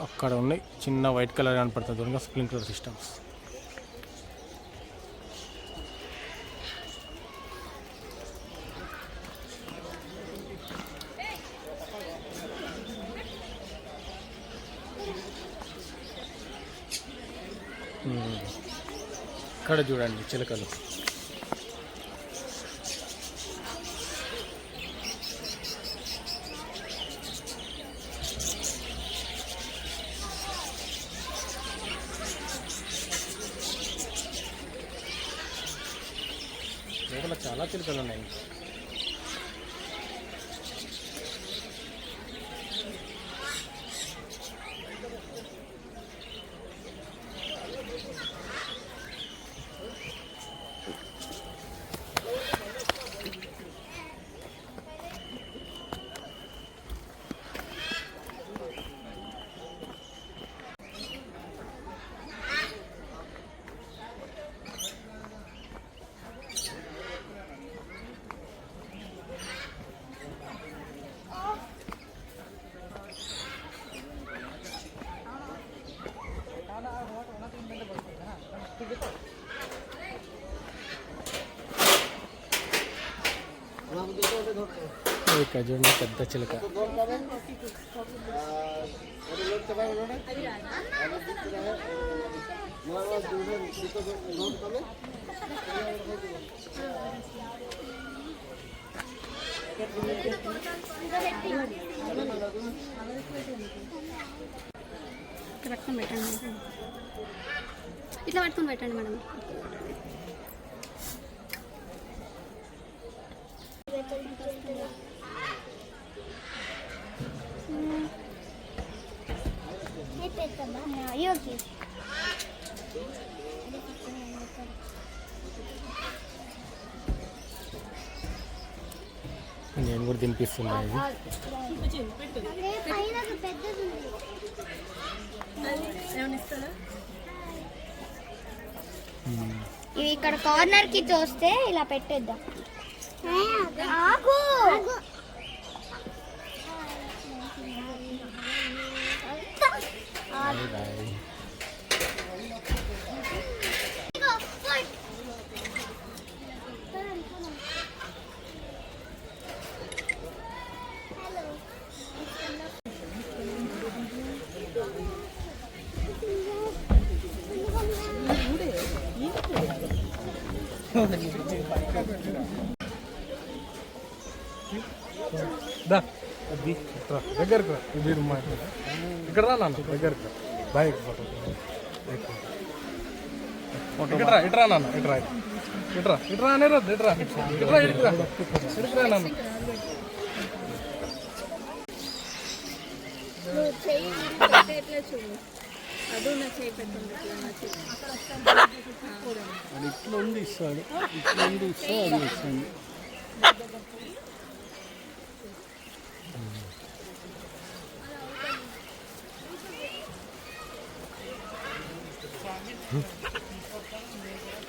అక్కడ ఉన్నాయి చిన్న వైట్ కలర్ కనపడుతుంది దూరంగా, స్ప్రింక్లర్ సిస్టమ్స్. ఇక్కడ చూడండి చిలకలు. లోపల చాలా చిలుకలు ఉన్నాయి. ఇక్కడ చూడండి పెద్ద చిలుక. పట్టుకొని పెట్టండి, ఇట్లా పట్టుకొని పెట్టండి మేడం. నేను కూడా తినిపిస్తున్నా ఇది. ఇవి ఇక్కడ కార్నర్ కి తోస్తే ఇలా పెట్టేద్దాం. ఆగు దగ్గరకు ఇక్కడ రా నాన్న, దగ్గరకు బాయ్ ఫోటో ఇట్రా ఇట్రా నాన్న, ఇట్రా ఇట్రా ఇట్రా అనే రద్దు, ఇట్రా ఇట్రా ఇట్రా ఇట్రా నాన్న. అది ఇట్లా ఉంది ఇస్తాడు, ఇట్లా ఉంది ఇస్తా అది ఇస్తాను.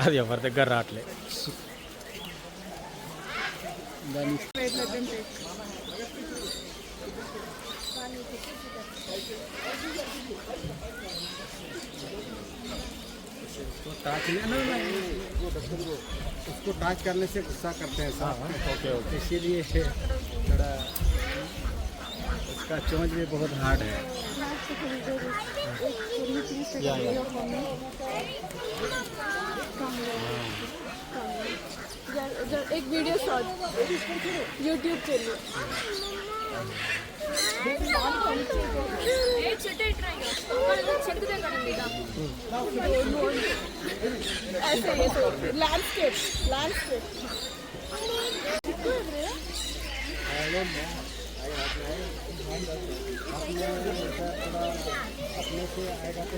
అది ఎవరి దగ్గర రావట్లే. దాని उसको टच करने से गुस्सा करते हैं साहब। Okay okay. इसीलिए थोड़ा उसका चोंच भी बहुत हार्ड है। एक वीडियो शॉट यूट्यूब के लिए ऐसे लैंडस्केप अपने से आएगा तो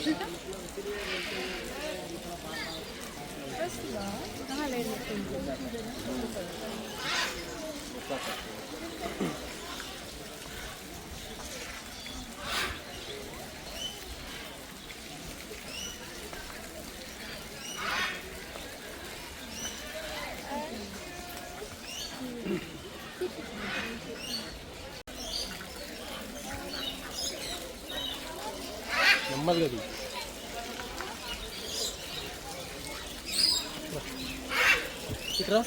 ठीक నెమ్మదిగా తీ. ఇట్రా.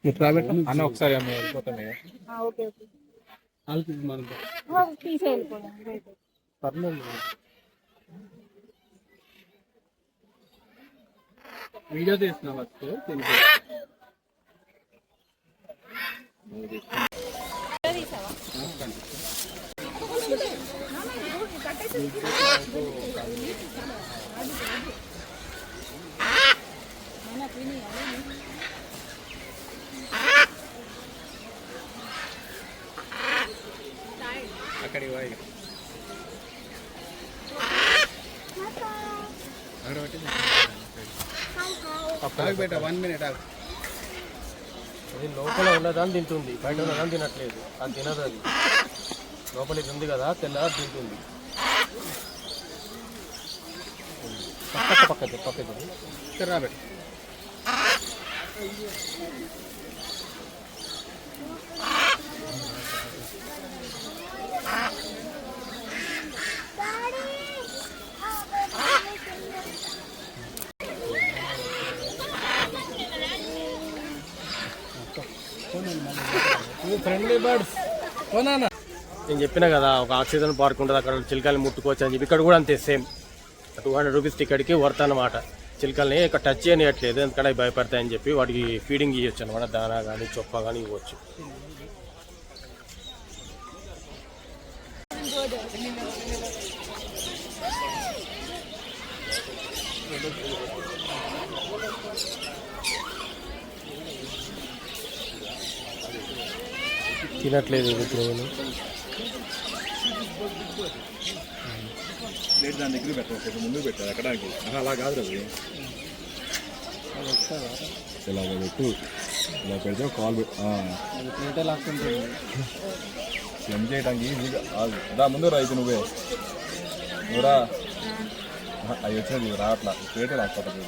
ఇట్లా పెట్టు అన్న, ఒకసారి అన్న వెళ్ళిపోతామే. ఓకే ఓకే మనం తీసేయాలి. వీడియో తీసిన ఫస్ట్ అక్కడికి పోయి అక్కడ ఆగు బేట 1 minute ఆగు. అది లోపల ఉన్నదాన్ని తింటుంది, బయట ఉన్నదాన్ని తినట్లేదు. అది తినదు, అది లోపల ఇది ఉంది కదా తెల్ల తింటుంది. పక్కది ఇక్కడ రా బేట. ఫ్రెండ్లీ బర్డ్స్ కొనా. నేను చెప్పినా కదా ఒక ఆక్సిజన్ పార్క్ ఉంటుంది, అక్కడ చిలుకల్ని ముట్టుకోవచ్చు అని చెప్పి. ఇక్కడ కూడా అంతే సేమ్ 200 రూపీస్ టికెట్కి వర్త్ అనమాట. చిలుకల్ని ఇక్కడ టచ్ చేయనియట్లేదు, ఎందుకంటే అవి భయపడతాయని చెప్పి. వాటికి ఫీడింగ్ ఇవ్వచ్చు అనమాట, దానా కానీ చొప్ప కానీ ఇవ్వచ్చు. తినట్లేదు ఇప్పుడు నేను. దాని దగ్గర పెట్టాలి, ముందు పెట్టాలి ఎక్కడానికి. అలా కాదు అది, ఇలా పెట్టు, ఇలా పెడితే కాల్ స్లెమ్ చేయడానికి ఈజీగా. రా ముందు రా, అయితే నువ్వురా అవి వచ్చినది రా, అట్లా పేటే రాకపోతుంది.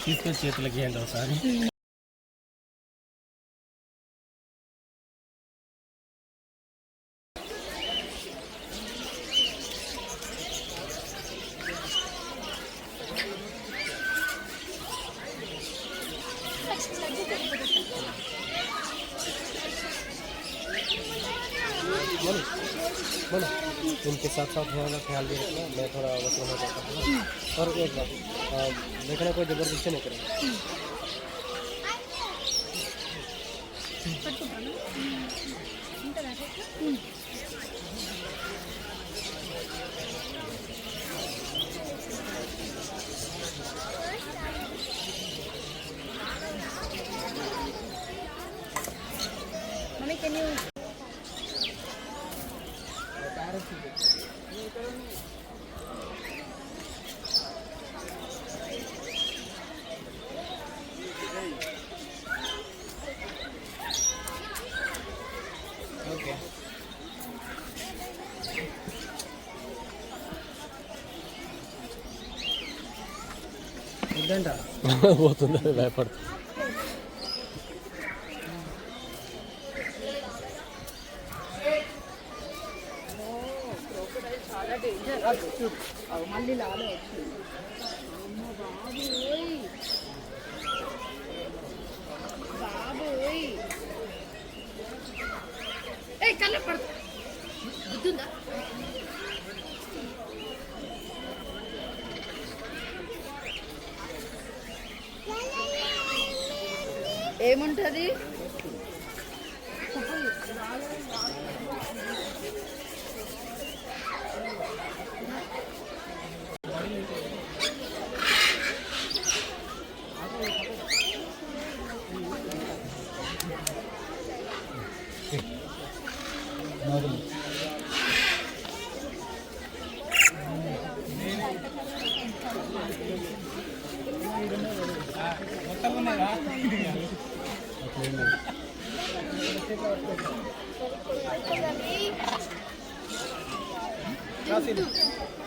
తీసుకొని చేతులకి ఏంటి ఒకసారి. बोलो उनके साथ साथ थोड़ा ख्याल भी रखना. मैं थोड़ा वसूल हो जाता हूँ. और एक बात देखना, कोई ज़बरदस्ती नहीं करेंगे. Mommy, can you? ఓకే. వద్దంట పోతుంది, భయపడుతుంది. మళ్ళీ లాలో వచ్చింది. బాబోయ్ ఏ కళ్ళ పడుతుంది, గుర్తుందా? ఏముంటది?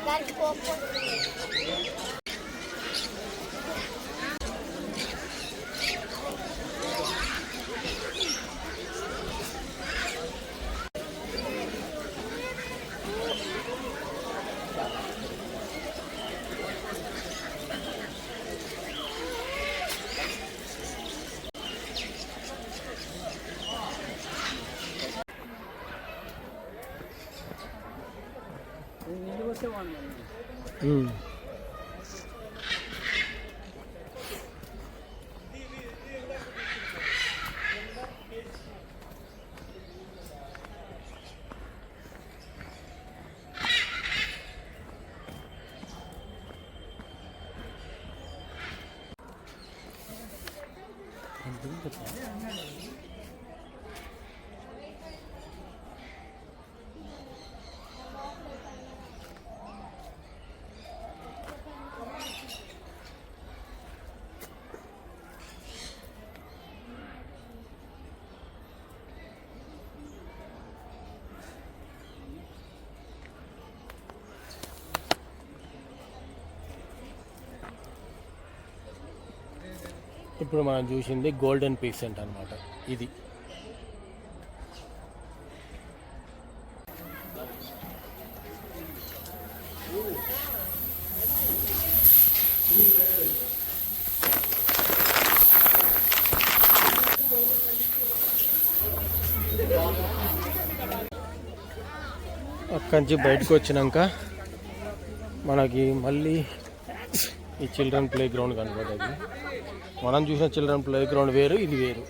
దానికి కోపం. నీళ్ళు వస్తే వాడు ఇప్పుడు మనం చూసింది గోల్డెన్ పీసెంట్ అన్నమాట. ఇది అక్కడి నుంచి బయటకు వచ్చినాక మనకి మళ్ళీ ఈ చిల్డ్రన్ ప్లే గ్రౌండ్ కనబడుతుంది. మనం చూసిన చిల్డ్రన్ ప్లే గ్రౌండ్ వేరు, ఇది వేరు.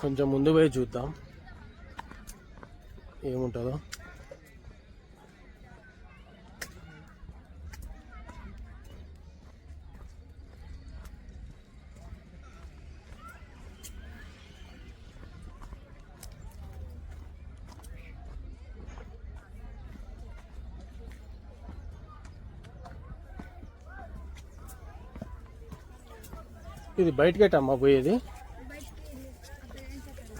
కొంచెం ముందు పోయి చూద్దాం ఏముంటుందో. ఇది బయటకెట్ అమ్మా పోయేది.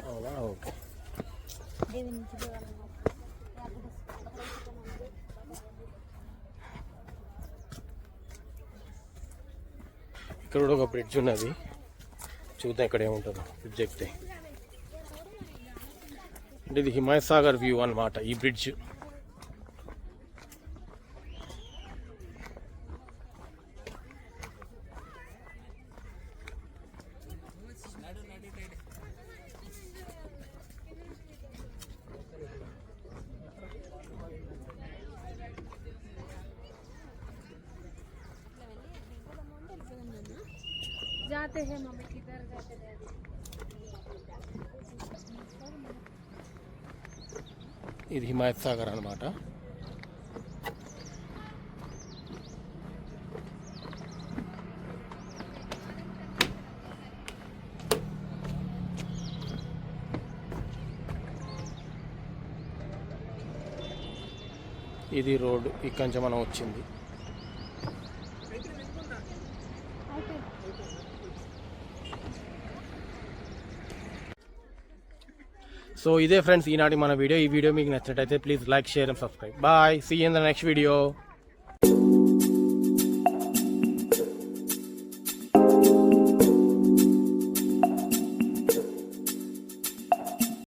అవునా, ఓకే. ఇక్కడ కూడా ఒక బ్రిడ్జ్ ఉన్నది, చూద్దాం ఇక్కడ ఏముంటుందో. బ్రిడ్జ్ ఎక్కితే అంటే ఇది హిమాయసాగర్ వ్యూ అన్నమాట ఈ బ్రిడ్జ్. जाते हैं मम्मी किधर जाते हैं. ఇది హిమాయత్ సాగర్ అన్నమాట. ఇది రోడ్, ఇక్కడి నుంచి మనం వచ్చింది. సో ఇదే ఫ్రెండ్స్ ఈనాటి మన వీడియో. ఈ వీడియో మీకు నచ్చినట్టయితే please like, share and subscribe. Bye, see you in the next video.